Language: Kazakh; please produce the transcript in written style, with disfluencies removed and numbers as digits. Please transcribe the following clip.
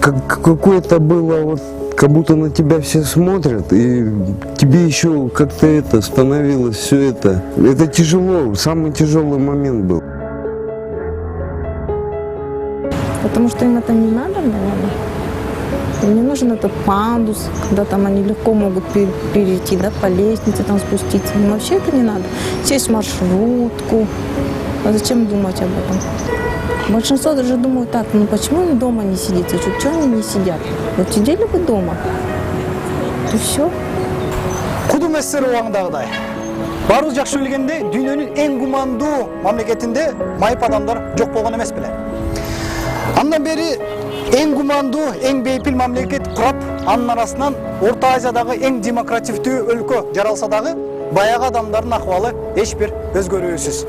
какое-то было вот, как будто на тебя все смотрят, и тебе еще как-то это становилось все это. Это тяжело, самый тяжелый момент был. Потому что им это не надо, наверное. Им не нужен этот пандус, когда там они легко могут перейти, да, по лестнице там спуститься. Им вообще это не надо. Сесть в маршрутку. А зачем думать об этом? Большинство даже думают так, ну почему им дома не сидится? Что они не сидят? Вот сидели бы дома, и все. Кудум СССР убагындагыдай. Барыбыз жакшы билгендей, дүйнөнүн эң гумандуу мамлекетинде майып адамдар жок болгон эмес беле. Андан бери эң гумандуу, эң бейпил мамлекет курап, анын арасынан Орто Азиядагы эң демокративдүү өлкө жаралса дагы, баягы адамдардын акыбалы эч бир өзгөрүүсүз.